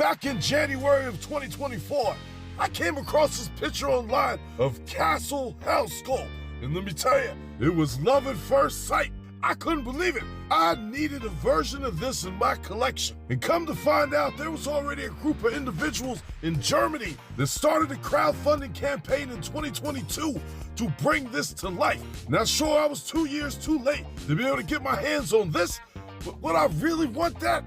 Back in January of 2024, I came across this picture online of Castle Hellskull. And let me tell you, it was love at first sight. I couldn't believe it. I needed a version of this in my collection. And come to find out, there was already a group of individuals in Germany that started a crowdfunding campaign in 2022 to bring this to life. Now, sure, I was 2 years too late to be able to get my hands on this, but would I really want that?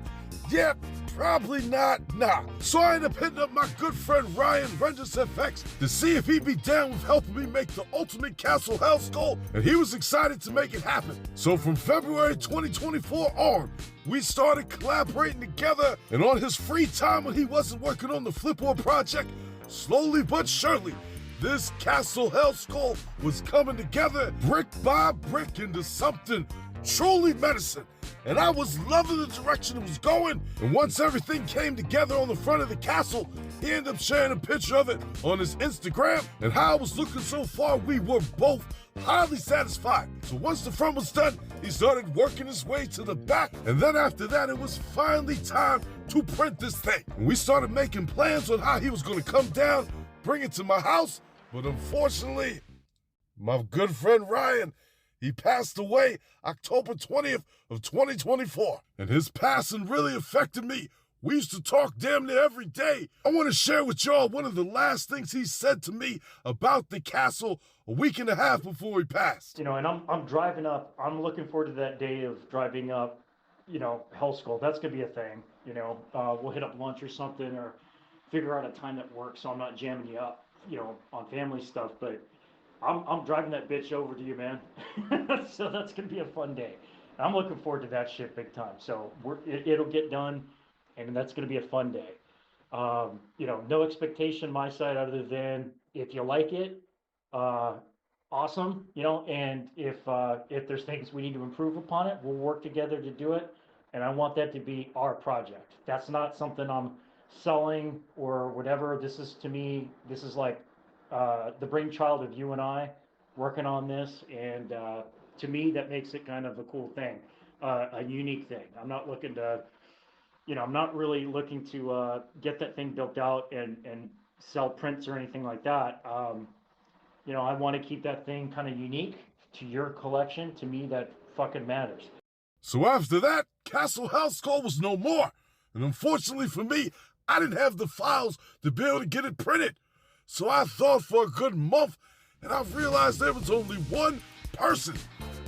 Yeah, probably not, nah. So I ended up hitting up my good friend Ryan, RendersFx, to see if he'd be down with helping me make the ultimate Castle Hellskull, and he was excited to make it happen. So from February 2024 on, we started collaborating together, and on his free time when he wasn't working on the Flipboard project, slowly but surely, this Castle Hellskull was coming together brick by brick into something truly medicine. And I was loving the direction it was going. And once everything came together on the front of the castle, he ended up sharing a picture of it on his Instagram. And how it was looking so far, we were both highly satisfied. So once the front was done, he started working his way to the back. And then after that, it was finally time to print this thing. And we started making plans on how he was going to come down, bring it to my house. But unfortunately, my good friend Ryan, he passed away October 20th of 2024, and his passing really affected me. We used to talk damn near every day. I want to share with y'all one of the last things he said to me about the castle a week and a half before he passed. You know, and I'm driving up. I'm looking forward to that day of driving up, you know, Hellskull. That's going to be a thing. You know, we'll hit up lunch or something, or figure out a time that works so I'm not jamming you up, you know, on family stuff. But I'm driving that bitch over to you, man. So that's going to be a fun day. I'm looking forward to that shit big time. So it'll get done, and that's going to be a fun day. You know, no expectation my side other than if you like it, awesome. You know, and if there's things we need to improve upon it, we'll work together to do it. And I want that to be our project. That's not something I'm selling or whatever. This is, to me, this is like the brainchild of you and I working on this, and to me that makes it kind of a cool thing, a unique thing. I'm not looking to, you know, I'm not really looking to get that thing built out and sell prints or anything like that. You know, I want to keep that thing kind of unique to your collection. To me, that fucking matters. So after that, Castle Hellskull was no more, and unfortunately for me, I didn't have the files to be able to get it printed. So I thought for a good month, and I realized there was only one person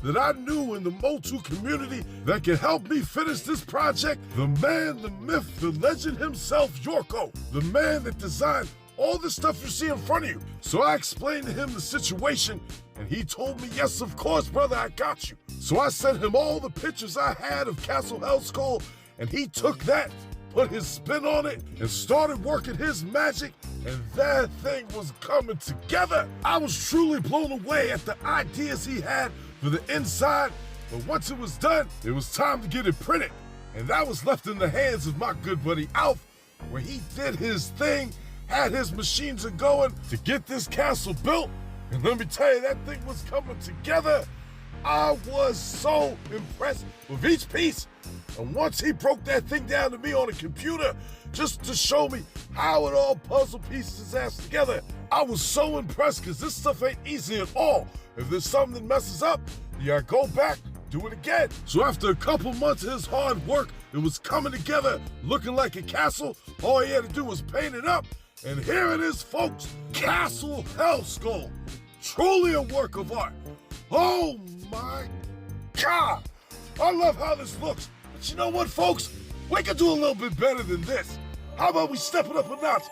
that I knew in the Motu community that could help me finish this project. The man, the myth, the legend himself, Yerco. The man that designed all the stuff you see in front of you. So I explained to him the situation, and he told me, yes, of course, brother, I got you. So I sent him all the pictures I had of Castle Hellskull, and he took that, put his spin on it, and started working his magic, and that thing was coming together. I was truly blown away at the ideas he had for the inside, but once it was done, it was time to get it printed. And that was left in the hands of my good buddy Alf, where he did his thing, had his machines going to get this castle built. And let me tell you, that thing was coming together. I was so impressed with each piece. And once he broke that thing down to me on a computer, just to show me how it all puzzle pieces his ass together, I was so impressed, because this stuff ain't easy at all. If there's something that messes up, you gotta go back, do it again. So after a couple months of his hard work, it was coming together, looking like a castle. All he had to do was paint it up. And here it is, folks, Castle Hellskull. Truly a work of art. Oh my God. I love how this looks. But you know what, folks? We can do a little bit better than this. How about we step it up a notch?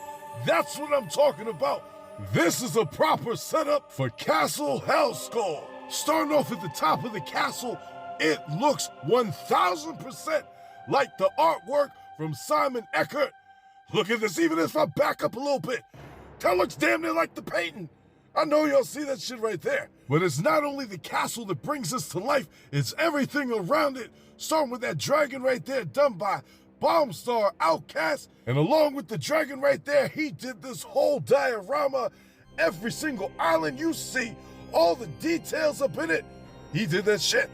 That's what I'm talking about. This is a proper setup for Castle Hellskull. Starting off at the top of the castle, it looks 1000% like the artwork from Simon Eckert. Look at this, even if I back up a little bit. That looks damn near like the painting. I know y'all see that shit right there. But it's not only the castle that brings this to life, it's everything around it. Starting with that dragon right there done by Bombstaroutkast. And along with the dragon right there, he did this whole diorama. Every single island you see, all the details up in it, he did that shit.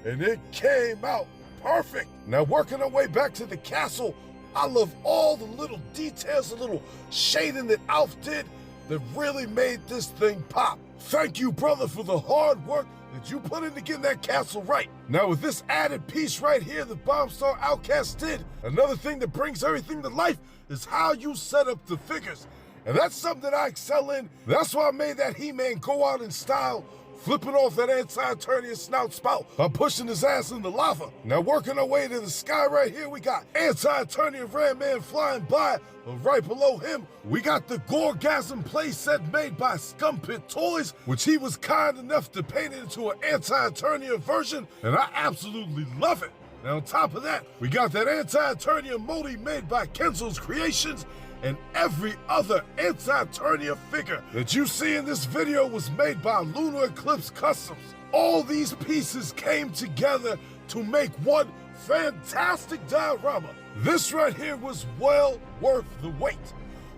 And it came out perfect. Now working our way back to the castle, I love all the little details, the little shading that Alf did that really made this thing pop. Thank you, brother, for the hard work that you put into getting that castle right. Now with this added piece right here that Bombstaroutkast did, another thing that brings everything to life is how you set up the figures. And that's something that I excel in. That's why I made that He-Man go out in style, flipping off that anti-eternia snout spout by pushing his ass in the lava. Now working our way to the sky right here, we got anti-eternia Ram Man flying by, but right below him, we got the Gorgasm playset made by Scumpittoys, which he was kind enough to paint it into an anti-eternia version, and I absolutely love it. Now on top of that, we got that anti-eternia Motu made by Kenzo's Creations, and every other anti-eternia figure that you see in this video was made by LunarEclipseCustoms. All these pieces came together to make one fantastic diorama. This right here was well worth the wait.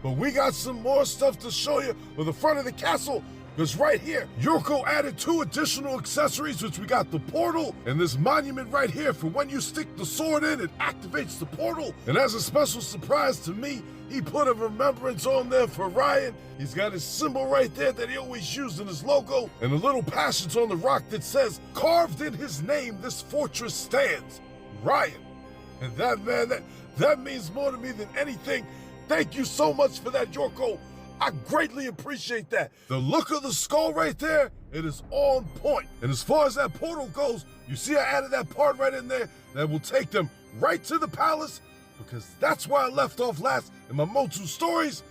But we got some more stuff to show you for the front of the castle, because right here, Yerco added 2 additional accessories, which we got the portal and this monument right here for when you stick the sword in, it activates the portal. And as a special surprise to me, he put a remembrance on there for Ryan. He's got his symbol right there that he always used in his logo, and a little passage on the rock that says, "Carved in his name, this fortress stands, Ryan." And that, man, that means more to me than anything. Thank you so much for that, Yerco. I greatly appreciate that. The look of the skull right there, it is on point. And as far as that portal goes, you see I added that part right in there that will take them right to the palace, because that's where I left off last in my Motu stories.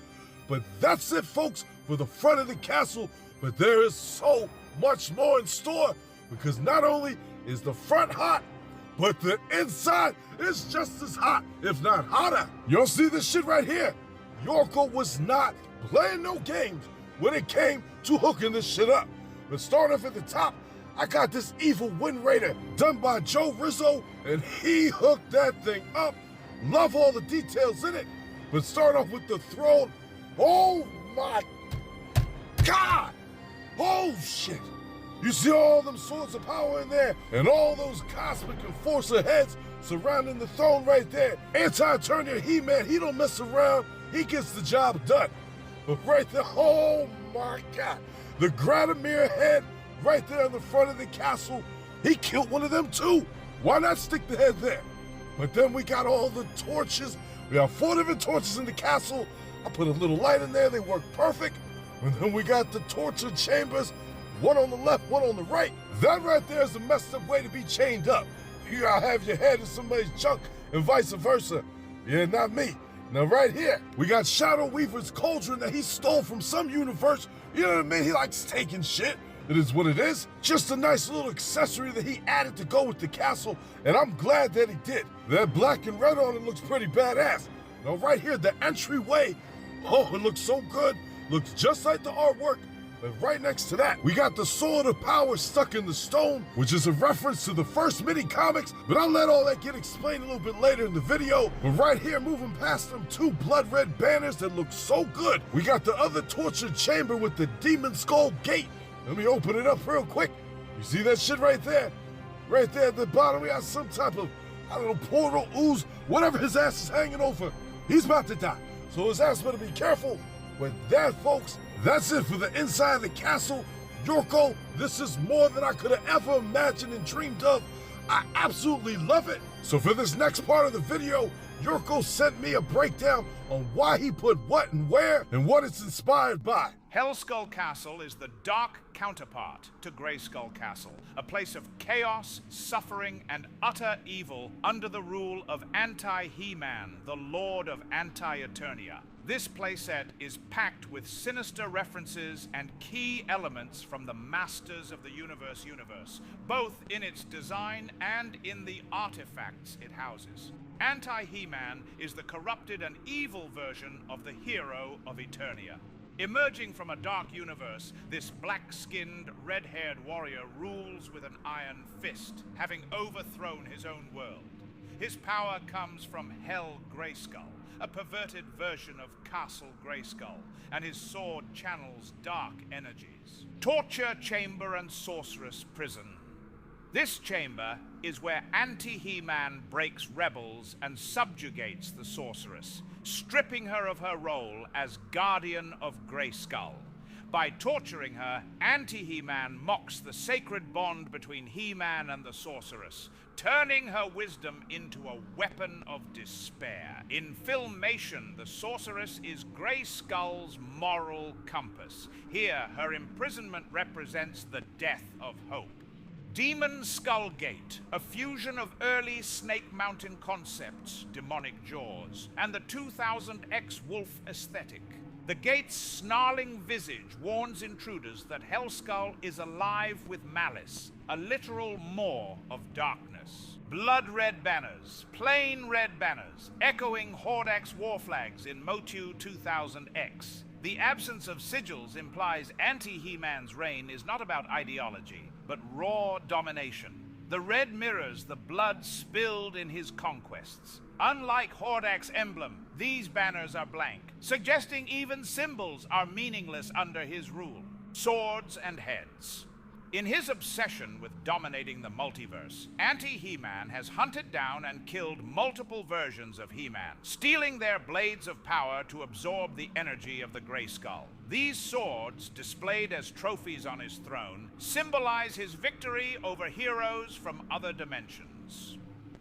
But that's it, folks, for the front of the castle. But there is so much more in store, because not only is the front hot, but the inside is just as hot, if not hotter. You'll see this shit right here. Yerco was not playing no games when it came to hooking this shit up. But starting off at the top, I got this evil Wind Raider done by Rizzo, and he hooked that thing up. Love all the details in it. But start off with the throne. Oh my God! Oh shit! You see all them swords of power in there, and all those cosmic enforcer heads surrounding the throne right there. Anti-eternia He-Man, he don't mess around. He gets the job done. But right there, oh my God, the Gradomir head right there in the front of the castle, he killed one of them too. Why not stick the head there? But then we got all the torches. We have 4 different torches in the castle. I put a little light in there, they work perfect. And then we got the torture chambers, one on the left, one on the right. That right there is a messed up way to be chained up. Here I'll have your head in somebody's junk and vice versa. Yeah, not me. Now right here, we got Shadow Weaver's cauldron that he stole from some universe. You know what I mean? He likes taking shit. It is what it is. Just a nice little accessory that he added to go with the castle, and I'm glad that he did. That black and red on it looks pretty badass. Now right here, the entryway, oh, it looks so good. Looks just like the artwork. And right next to that, we got the Sword of Power stuck in the stone, which is a reference to the first mini-comics, but I'll let all that get explained a little bit later in the video. But right here, moving past them 2 blood red banners that look so good, we got the other tortured chamber with the Demon Skull Gate. Let me open it up real quick. You see that shit right there? Right there at the bottom, we got some type of, I don't know, portal, ooze, whatever his ass is hanging over. He's about to die, so his ass better be careful. With that, folks, that's it for the inside of the castle. Yerco, this is more than I could have ever imagined and dreamed of. I absolutely love it. So for this next part of the video, Yerco sent me a breakdown on why he put what and where and what it's inspired by. Hellskull Castle is the dark counterpart to Grayskull Castle, a place of chaos, suffering, and utter evil under the rule of Anti-He-Man, the Lord of Anti-Eternia. This playset is packed with sinister references and key elements from the masters of the universe, both in its design and in the artifacts it houses. Anti-He-Man is the corrupted and evil version of the hero of Eternia. Emerging from a dark universe, this black-skinned, red-haired warrior rules with an iron fist, having overthrown his own world. His power comes from Hell Grayskull, a perverted version of Castle Grayskull, and his sword channels dark energies. Torture Chamber and Sorceress Prison. This chamber is where anti-He-Man breaks rebels and subjugates the sorceress, stripping her of her role as guardian of Grayskull. By torturing her, anti-He-Man mocks the sacred bond between He-Man and the sorceress, turning her wisdom into a weapon of despair. In Filmation, the sorceress is Grayskull's moral compass. Here, her imprisonment represents the death of hope. Demon Skullgate, a fusion of early Snake Mountain concepts, demonic jaws, and the 2000 X-Wolf aesthetic. The gate's snarling visage warns intruders that Hellskull is alive with malice, a literal maw of darkness. Blood-red banners, plain red banners, echoing Hordax war flags in Motu 2000X. The absence of sigils implies anti-He-Man's reign is not about ideology, but raw domination. The red mirrors the blood spilled in his conquests. Unlike Hordax's emblem, these banners are blank, suggesting even symbols are meaningless under his rule. Swords and heads. In his obsession with dominating the multiverse, anti-He-Man has hunted down and killed multiple versions of He-Man, stealing their blades of power to absorb the energy of the Grayskull. These swords, displayed as trophies on his throne, symbolize his victory over heroes from other dimensions.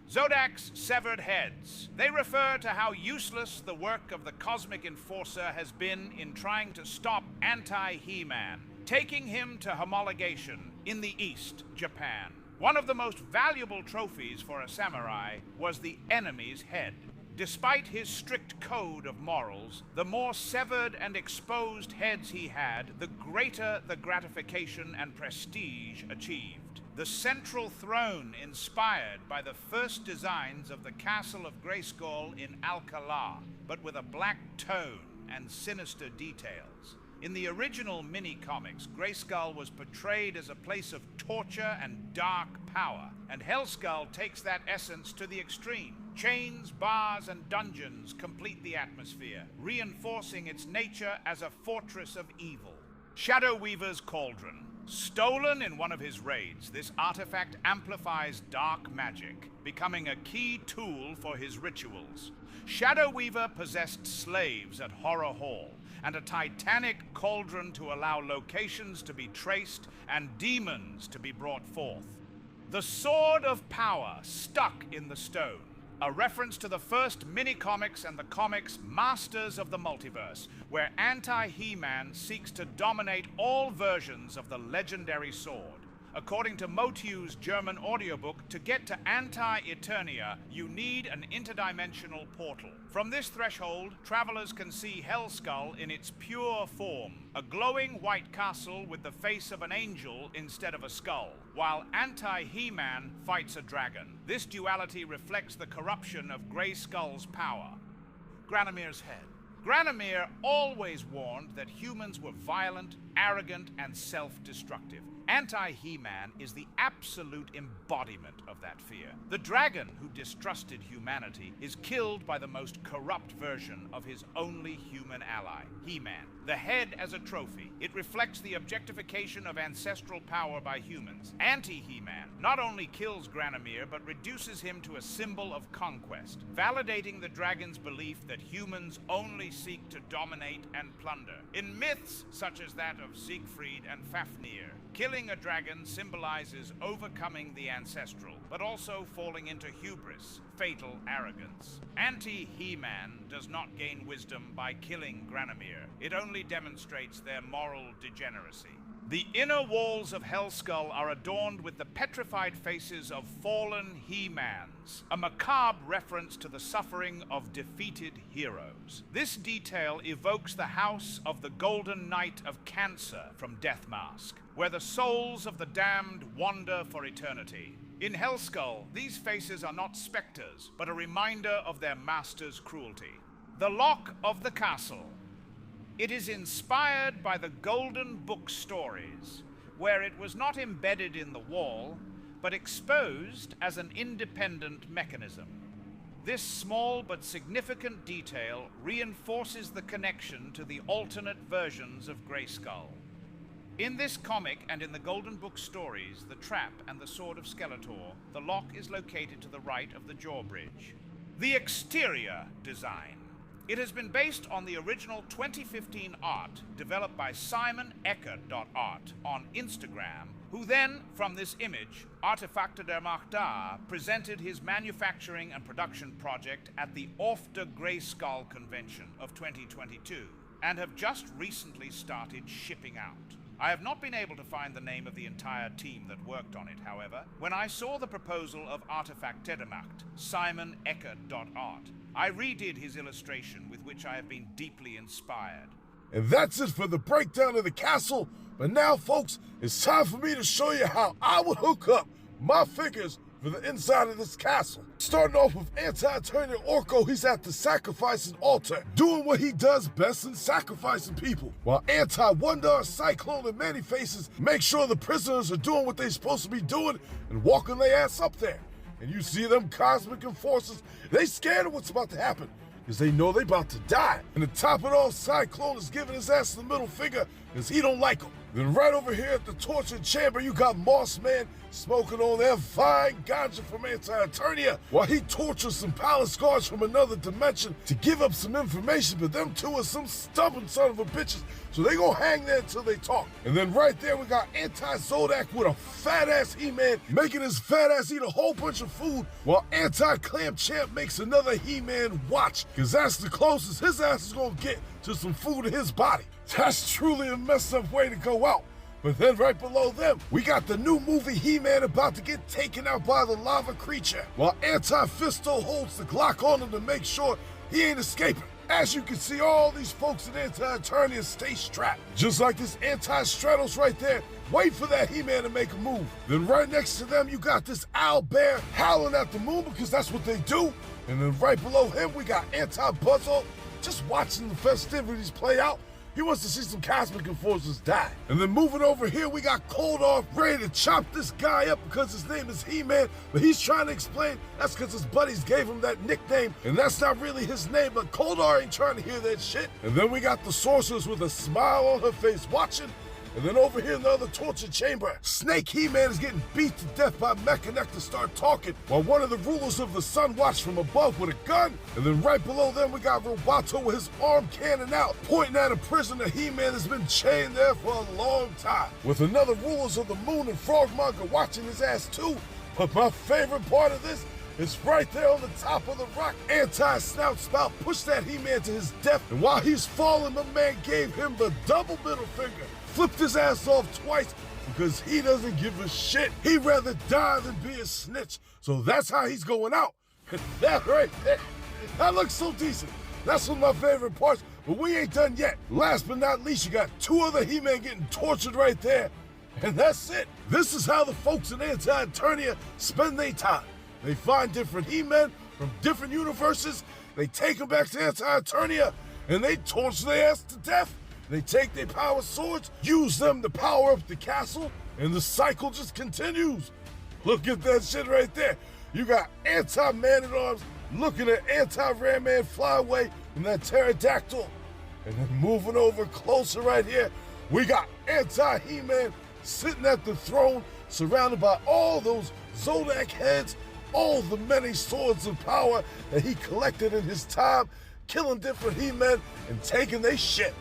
Zodak's severed heads. They refer to how useless the work of the Cosmic Enforcer has been in trying to stop anti-He-Man, taking him to homologation in the East, Japan. One of the most valuable trophies for a samurai was the enemy's head. Despite his strict code of morals, the more severed and exposed heads he had, the greater the gratification and prestige achieved. The central throne inspired by the first designs of the Castle of Grayskull in Alcala, but with a black tone and sinister details. In the original mini-comics, Grayskull was portrayed as a place of torture and dark power, and Hellskull takes that essence to the extreme. Chains, bars, and dungeons complete the atmosphere, reinforcing its nature as a fortress of evil. Shadow Weaver's Cauldron. Stolen in one of his raids, this artifact amplifies dark magic, becoming a key tool for his rituals. Shadow Weaver possessed slaves at Horror Hall, and a titanic cauldron to allow locations to be traced and demons to be brought forth. The Sword of Power stuck in the stone, a reference to the first mini-comics and the comics Masters of the Multiverse, where anti-He-Man seeks to dominate all versions of the legendary sword. According to Motu's German audiobook, to get to anti-eternia, you need an interdimensional portal. From this threshold, travelers can see Hellskull in its pure form, a glowing white castle with the face of an angel instead of a skull, while anti-He-Man fights a dragon. This duality reflects the corruption of Grayskull's power. Granimir's head. Granimir always warned that humans were violent, arrogant, and self-destructive. Anti-He-Man is the absolute embodiment of that fear. The dragon who distrusted humanity is killed by the most corrupt version of his only human ally, He-Man. The head as a trophy, it reflects the objectification of ancestral power by humans. Anti-He-Man not only kills Granimir, but reduces him to a symbol of conquest, validating the dragon's belief that humans only seek to dominate and plunder. In myths such as that of Siegfried and Fafnir, killing a dragon symbolizes overcoming the ancestral, but also falling into hubris, fatal arrogance. Anti-He-Man does not gain wisdom by killing Granimir. It only demonstrates their moral degeneracy. The inner walls of Hellskull are adorned with the petrified faces of fallen He-Mans, a macabre reference to the suffering of defeated heroes. This detail evokes the house of the Golden Knight of Cancer from Death Mask, where the souls of the damned wander for eternity. In Hellskull, these faces are not specters, but a reminder of their master's cruelty. The Lock of the Castle. It is inspired by the Golden Book stories, where it was not embedded in the wall, but exposed as an independent mechanism. This small but significant detail reinforces the connection to the alternate versions of Grayskull. In this comic and in the Golden Book stories, The Trap and the Sword of Skeletor, the lock is located to the right of the drawbridge. The exterior design. It has been based on the original 2015 art developed by SimonEcker.art on Instagram, who then, from this image, Artefakte der Macht Da, presented his manufacturing and production project at the Ofte Grayskull Convention of 2022, and have just recently started shipping out. I have not been able to find the name of the entire team that worked on it, however. When I saw the proposal of Artefakte der Macht, SimonEcker.art, I redid his illustration, with which I have been deeply inspired. And that's it for the breakdown of the castle. But now, folks, it's time for me to show you how I would hook up my figures for the inside of this castle. Starting off with anti-eternia Yerco, he's at the sacrificing altar, doing what he does best in sacrificing people. While anti-Wonder, Cyclone, and Man-E-Faces make sure the prisoners are doing what they're supposed to be doing and walking their ass up there. And you see them cosmic enforcers, they scared of what's about to happen, because they know they about to die. And the top of it all, Cyclone is giving his ass the middle finger, because he don't like him. Then right over here at the torture chamber, you got Moss Man smoking on that fine ganja from anti-eternia, while he tortures some palace guards from another dimension to give up some information, but them two are some stubborn son of a bitches, so they gonna hang there until they talk. And then right there we got anti-Zodak with a fat-ass He-Man making his fat ass eat a whole bunch of food, while anti-Clamp Champ makes another He-Man watch, cause that's the closest his ass is gonna get to some food in his body. That's truly a messed up way to go out. But then right below them, we got the new movie He-Man about to get taken out by the lava creature, while Anti-Fisto holds the Glock on him to make sure he ain't escaping. As you can see, all these folks in anti-eternia stay strapped. Just like this anti-Stratos right there, wait for that He-Man to make a move. Then right next to them, you got this owl bear howling at the moon, because that's what they do. And then right below him, we got anti-Buzzo just watching the festivities play out. He wants to see some cosmic enforcers die. And then moving over here, we got Koldar ready to chop this guy up because his name is He-Man, but he's trying to explain that's because his buddies gave him that nickname, and that's not really his name, but Koldar ain't trying to hear that shit. And then we got the sorceress with a smile on her face watching. And then over here in the other torture chamber, Snake He-Man is getting beat to death by Mechanic to start talking, while one of the rulers of the Sun watched from above with a gun. And then right below them, we got Roboto with his arm cannon out, pointing at a prisoner He-Man has been chained there for a long time, with another rulers of the Moon and Frogmonger watching his ass too. But my favorite part of this is right there on the top of the rock. Anti-Snout Spout pushed that He-Man to his death, and while he's falling, my man gave him the double middle finger. Flipped his ass off twice because he doesn't give a shit. He'd rather die than be a snitch. So that's how he's going out. That right there, that looks so decent. That's one of my favorite parts, but we ain't done yet. Last but not least, you got two other He-Man getting tortured right there. And that's it. This is how the folks in anti-eternia spend their time. They find different He-Men from different universes, they take them back to anti-eternia, and they torture their ass to death. They take their power swords, use them to power up the castle, and the cycle just continues. Look at that shit right there. You got anti-Man-at-Arms looking at anti-Ram-Man fly away from that pterodactyl. And then moving over closer right here, we got anti-He-Man sitting at the throne, surrounded by all those Zodak heads, all the many swords of power that he collected in his time, killing different He-Men and taking their shit.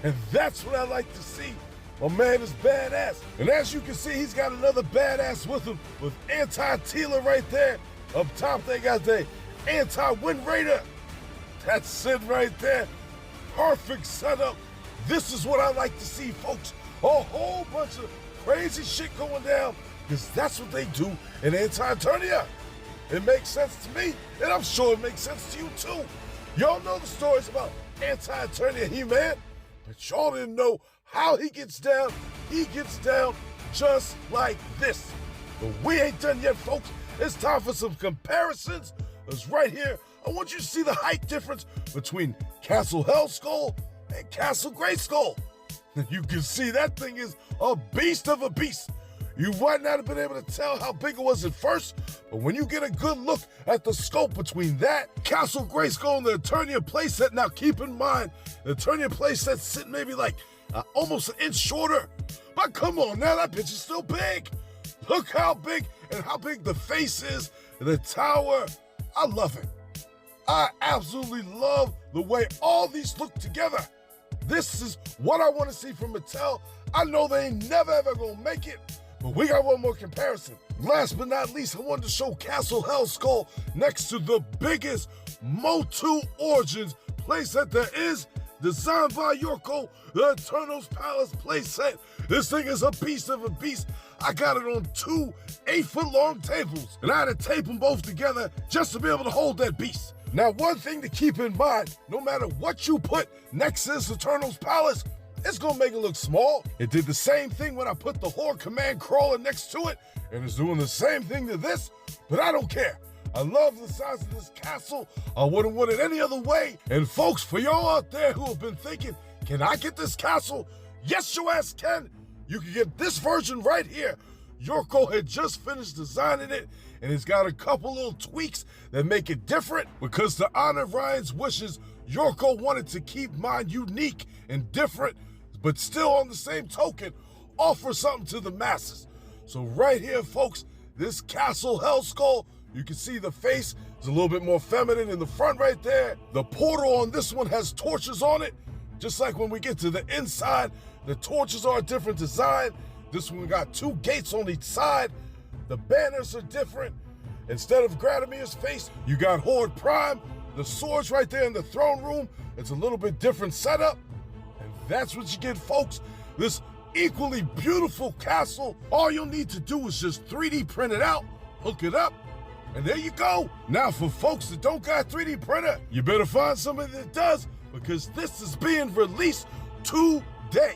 And that's what I like to see. My man is badass. And as you can see, he's got another badass with him, with anti-Teela right there. Up top, they got the anti-Wind Raider. That's it right there. Perfect setup. This is what I like to see, folks. A whole bunch of crazy shit going down, because that's what they do in anti-eternia. It makes sense to me, and I'm sure it makes sense to you too. Y'all know the stories about anti-eternia He-Man, but y'all didn't know how he gets down. He gets down just like this. But we ain't done yet, folks. It's time for some comparisons. Because right here, I want you to see the height difference between Castle Hellskull and Castle Grayskull. You can see that thing is a beast of a beast. You might not have been able to tell how big it was at first, but when you get a good look at the scope between that, Castle Grayskull, and the Eternia playset, now keep in mind, the Eternia playset's sitting maybe like almost an inch shorter, But come on now, that bitch is still big. Look how big and how big the face is, the tower. I love it. I absolutely love the way all these look together. This is what I want to see from Mattel. I know they ain't never ever gonna make it, but we got one more comparison. Last but not least, I wanted to show Castle Hellskull next to the biggest Motu Origins playset there is, designed by Yerco, the Eternal's Palace playset. This thing is a beast of a beast. I got it on 2 8-foot-long tables, and I had to tape them both together just to be able to hold that beast. Now, one thing to keep in mind, no matter what you put next to this Eternal's Palace, it's gonna make it look small. It did the same thing when I put the Horde Command Crawler next to it, and it's doing the same thing to this, but I don't care. I love the size of this castle. I wouldn't want it any other way. And folks, for y'all out there who have been thinking, can I get this castle? Yes, your ass can. You can get this version right here. Yerco had just finished designing it, and it's got a couple little tweaks that make it different, because to honor Ryan's wishes, Yerco wanted to keep mine unique and different, but still on the same token, offer something to the masses. So right here, folks, this Castle Hellskull, you can see the face is a little bit more feminine in the front right there. The portal on this one has torches on it, just like when we get to the inside, the torches are a different design. This one got 2 gates on each side. The banners are different. Instead of Gradamir's face, you got Horde Prime. The swords right there in the throne room. It's a little bit different setup. And that's what you get, folks. This equally beautiful castle. All you'll need to do is just 3D print it out, hook it up, and there you go. Now, for folks that don't got a 3D printer, you better find somebody that does, because this is being released today.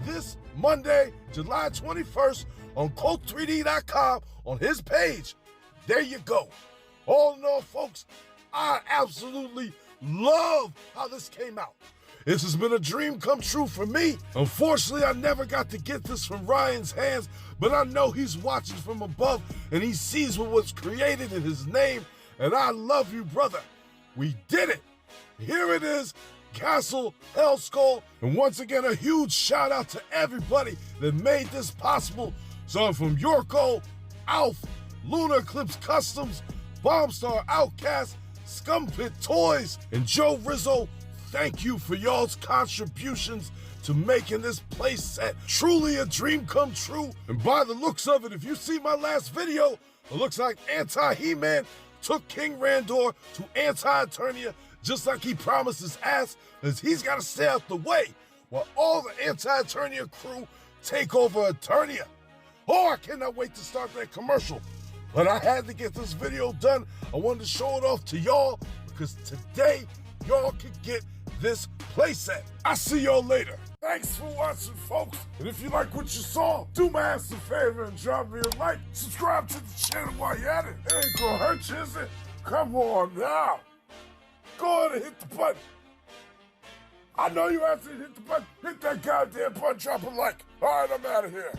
This Monday, July 21st, on Colt3D.com on his page. There you go. All in all, folks, I absolutely love how this came out. This has been a dream come true for me. Unfortunately, I never got to get this from Ryan's hands, but I know he's watching from above and he sees what was created in his name, and I love you, brother. We did it. Here it is, Castle Hellskull, and once again, a huge shout out to everybody that made this possible. So I'm from Yerco, Alf, LunarEclipseCustoms, Bombstaroutkast, Scumpittoys, and Joe Rizzo. Thank you for y'all's contributions to making this place set truly a dream come true. And by the looks of it, if you see my last video, it looks like anti-Heman took King Randor to anti-eternia, just like he promised his ass, as he's got to stay out the way while all the anti-eternia crew take over Eternia. Oh, I cannot wait to start that commercial. But I had to get this video done. I wanted to show it off to y'all, because today y'all can get this playset. I'll see y'all later. Thanks for watching, folks. And if you like what you saw, do my ass a favor and drop me a like. Subscribe to the channel while you're at it. It ain't gonna hurt you, is it? Come on now. Go ahead and hit the button. I know you have to hit the button. Hit that goddamn button, drop a like. All right, I'm out of here.